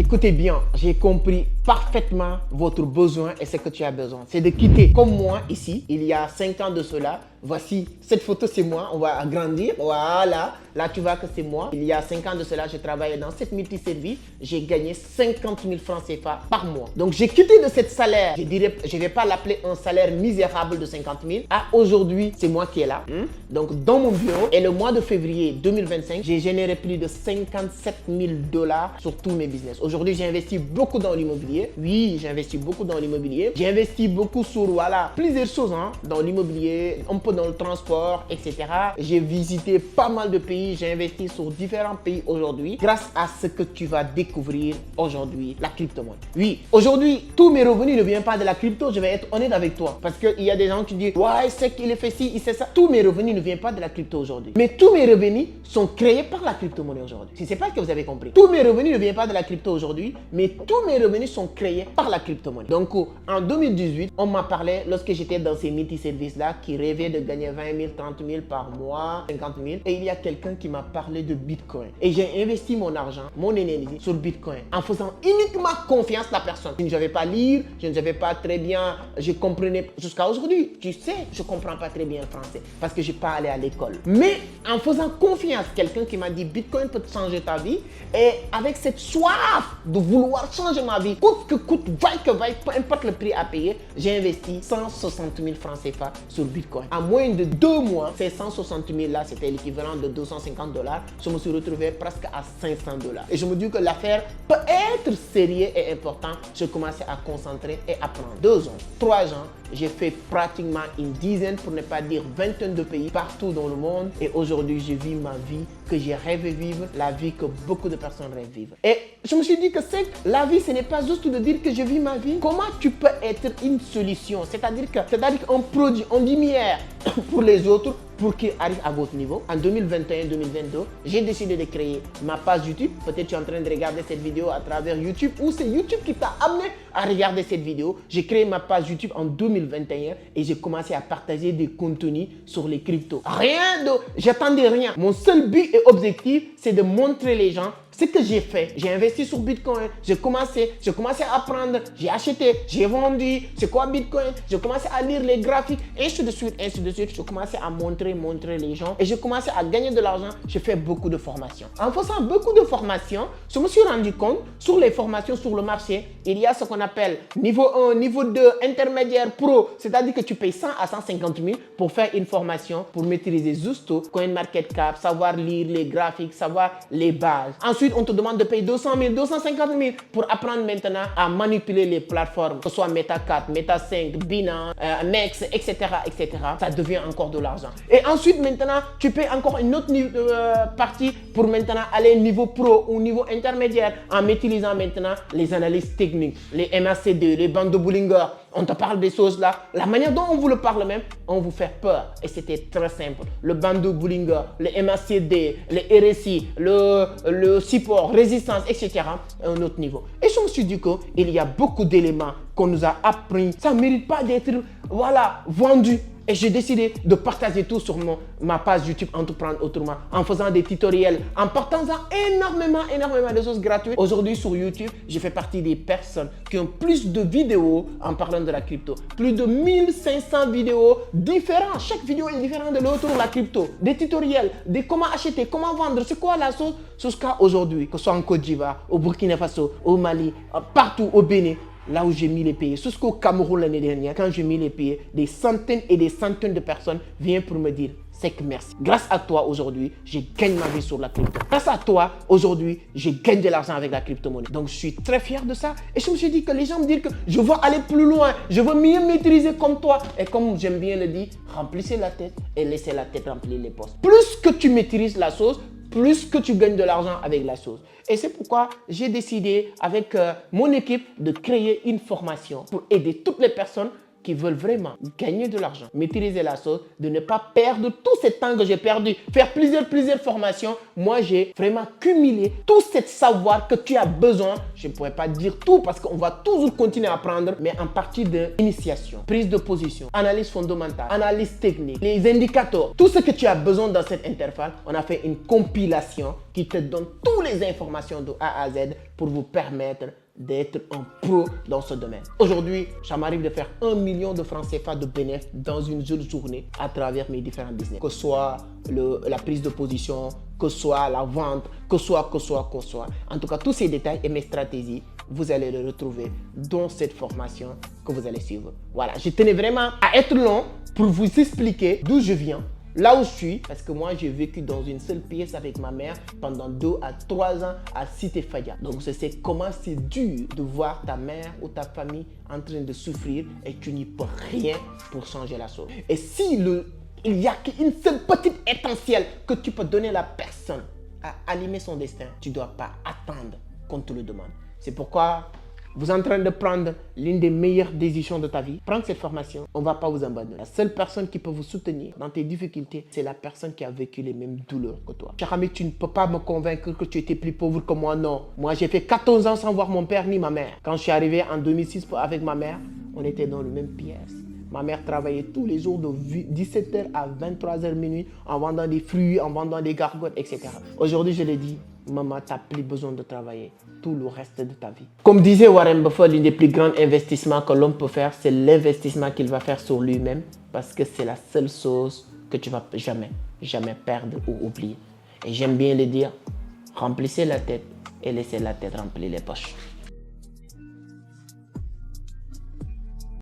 Écoutez bien, j'ai compris parfaitement votre besoin et ce que tu as besoin. C'est de quitter comme moi ici, il y a 5 ans de cela. Voici, cette photo c'est moi, on va agrandir. Voilà, là tu vois que c'est moi. Il y a 5 ans de cela, je travaillais dans cette multiservice. J'ai gagné 50 000 francs CFA par mois. Donc j'ai quitté de cette salaire, je ne vais pas l'appeler un salaire misérable de 50 000. À aujourd'hui, c'est moi qui est là. Donc dans mon bureau, et le mois de février 2025, j'ai généré plus de 57 000 $ sur tous mes business. Aujourd'hui, j'ai investi beaucoup dans l'immobilier. Oui, j'ai investi beaucoup dans l'immobilier. J'ai investi beaucoup sur, voilà, plusieurs choses, dans l'immobilier, un peu dans le transport, etc. J'ai visité pas mal de pays. J'ai investi sur différents pays aujourd'hui grâce à ce que tu vas découvrir aujourd'hui, la crypto-monnaie. Oui, aujourd'hui, tous mes revenus ne viennent pas de la crypto. Je vais être honnête avec toi parce qu'il y a des gens qui disent, ouais, c'est qu'il fait ci, il sait ça. Tous mes revenus ne viennent pas de la crypto aujourd'hui. Mais tous mes revenus sont créés par la crypto-monnaie aujourd'hui. Si c'est pas ce que vous avez compris. Tous mes revenus ne viennent pas de la crypto aujourd'hui, mais tous mes revenus sont créés par la crypto-monnaie. Donc, en 2018, on m'a parlé, lorsque j'étais dans ces multi-services-là, qui rêvaient de gagner 20 000, 30 000 par mois, 50 000. Et il y a quelqu'un qui m'a parlé de Bitcoin. Et j'ai investi mon argent, mon énergie sur Bitcoin en faisant uniquement confiance à la personne. Je ne savais pas lire, je ne savais pas très bien, je comprenais jusqu'à aujourd'hui. Tu sais, je ne comprends pas très bien le français parce que je n'ai pas allé à l'école. Mais en faisant confiance, quelqu'un qui m'a dit Bitcoin peut changer ta vie et avec cette soif de vouloir changer ma vie, coûte que coûte, vaille que vaille, peu importe le prix à payer, j'ai investi 160 000 francs CFA sur Bitcoin. En moins de 2 mois, ces 160 000 là, c'était l'équivalent de 250 $. Je me suis retrouvé presque à 500 $. Et je me dis que l'affaire peut être sérieuse et importante. Je commençais à concentrer et apprendre. 2 ans, 3 ans, j'ai fait pratiquement une dizaine, pour ne pas dire vingtaine de pays partout dans le monde. Et aujourd'hui, je vis ma vie que j'ai rêvé vivre, la vie que beaucoup de personnes rêvent vivre. Et je me suis dit que la vie, ce n'est pas juste de dire que je vis ma vie. Comment tu peux être une solution? C'est-à-dire qu'un produit, une lumière pour les autres, pour qu'ils arrivent à votre niveau. En 2021-2022, j'ai décidé de créer ma page YouTube. Peut-être tu es en train de regarder cette vidéo à travers YouTube ou c'est YouTube qui t'a amené à regarder cette vidéo. J'ai créé ma page YouTube en 2021 et j'ai commencé à partager des contenus sur les cryptos. J'attendais rien. Mon seul but et objectif, c'est de montrer les gens ce que j'ai fait. J'ai investi sur Bitcoin, j'ai commencé à apprendre, j'ai acheté, j'ai vendu, c'est quoi Bitcoin, j'ai commencé à lire les graphiques, ainsi de suite. J'ai commencé à montrer les gens et j'ai commencé à gagner de l'argent. J'ai fait beaucoup de formations. En faisant beaucoup de formations, je me suis rendu compte, sur les formations sur le marché, il y a ce qu'on appelle niveau 1, niveau 2, intermédiaire, pro, c'est-à-dire que tu payes 100 à 150 000 pour faire une formation, pour maîtriser juste CoinMarketCap, savoir lire les graphiques, savoir les bases. Ensuite, on te demande de payer 200 000, 250 000 pour apprendre maintenant à manipuler les plateformes, que ce soit Meta4, Meta5, Binance, Mex, etc., etc. Ça devient encore de l'argent. Et ensuite, maintenant, tu payes encore une autre partie pour maintenant aller niveau pro ou niveau intermédiaire en utilisant maintenant les analyses techniques, les MACD, les bandes de Bollinger. On te parle des choses là. La manière dont on vous le parle même, on vous fait peur. Et c'était très simple. Le bande de Bollinger, les MACD, les RSI, le support, résistance, etc. à un autre niveau. Et je me suis dit qu'il y a beaucoup d'éléments qu'on nous a appris. Ça ne mérite pas d'être, voilà, vendu. Et j'ai décidé de partager tout sur ma page YouTube Entreprendre Autrement en faisant des tutoriels, en partageant énormément de choses gratuites. Aujourd'hui sur YouTube, je fais partie des personnes qui ont plus de vidéos en parlant de la crypto. Plus de 1500 vidéos différentes. Chaque vidéo est différente de l'autre sur la crypto. Des tutoriels, de comment acheter, comment vendre, c'est quoi la chose jusqu'à aujourd'hui, que ce soit en Côte d'Ivoire, au Burkina Faso, au Mali, partout au Bénin. Là où j'ai mis les pieds, jusqu'au Cameroun l'année dernière, quand j'ai mis les pieds, des centaines et des centaines de personnes viennent pour me dire c'est que merci. Grâce à toi aujourd'hui, je gagne ma vie sur la crypto. Grâce à toi aujourd'hui, je gagne de l'argent avec la crypto-monnaie. Donc je suis très fier de ça. Et je me suis dit que les gens me disent que je veux aller plus loin, je veux mieux maîtriser comme toi. Et comme j'aime bien le dire, remplissez la tête et laissez la tête remplir les postes. Plus que tu maîtrises la chose, plus que tu gagnes de l'argent avec la chose. Et c'est pourquoi j'ai décidé avec mon équipe de créer une formation pour aider toutes les personnes qui veulent vraiment gagner de l'argent, maîtriser la chose, de ne pas perdre tout ce temps que j'ai perdu, faire plusieurs formations. Moi, j'ai vraiment cumulé tout ce savoir que tu as besoin. Je ne pourrais pas dire tout parce qu'on va toujours continuer à apprendre, mais en partie d'initiation, prise de position, analyse fondamentale, analyse technique, les indicateurs, tout ce que tu as besoin dans cette interface. On a fait une compilation qui te donne toutes les informations de A à Z pour vous permettre d'être un pro dans ce domaine. Aujourd'hui, ça m'arrive de faire 1 million de francs CFA de bénéfices dans une seule journée à travers mes différents business. Que ce soit la prise de position, que ce soit la vente, que ce soit. En tout cas, tous ces détails et mes stratégies, vous allez les retrouver dans cette formation que vous allez suivre. Voilà, je tenais vraiment à être long pour vous expliquer d'où je viens, là où je suis, parce que moi, j'ai vécu dans une seule pièce avec ma mère pendant 2 à 3 ans à Cité Fadia. Donc, je sais comment c'est dur de voir ta mère ou ta famille en train de souffrir et tu n'y peux rien pour changer la chose. Et si il y a qu'une seule petite étincelle que tu peux donner à la personne à allumer son destin, tu ne dois pas attendre qu'on te le demande. C'est pourquoi vous êtes en train de prendre l'une des meilleures décisions de ta vie. Prendre cette formation, on ne va pas vous abandonner. La seule personne qui peut vous soutenir dans tes difficultés, c'est la personne qui a vécu les mêmes douleurs que toi. Cher ami, tu ne peux pas me convaincre que tu étais plus pauvre que moi, non. Moi, j'ai fait 14 ans sans voir mon père ni ma mère. Quand je suis arrivé en 2006 avec ma mère, on était dans la même pièce. Ma mère travaillait tous les jours de 17h à 23h minuit en vendant des fruits, en vendant des gargotes, etc. Aujourd'hui, je l'ai dit, maman, tu n'as plus besoin de travailler tout le reste de ta vie. Comme disait Warren Buffett, l'un des plus grands investissements que l'homme peut faire, c'est l'investissement qu'il va faire sur lui-même parce que c'est la seule chose que tu ne vas jamais perdre ou oublier. Et j'aime bien le dire, remplissez la tête et laissez la tête remplir les poches.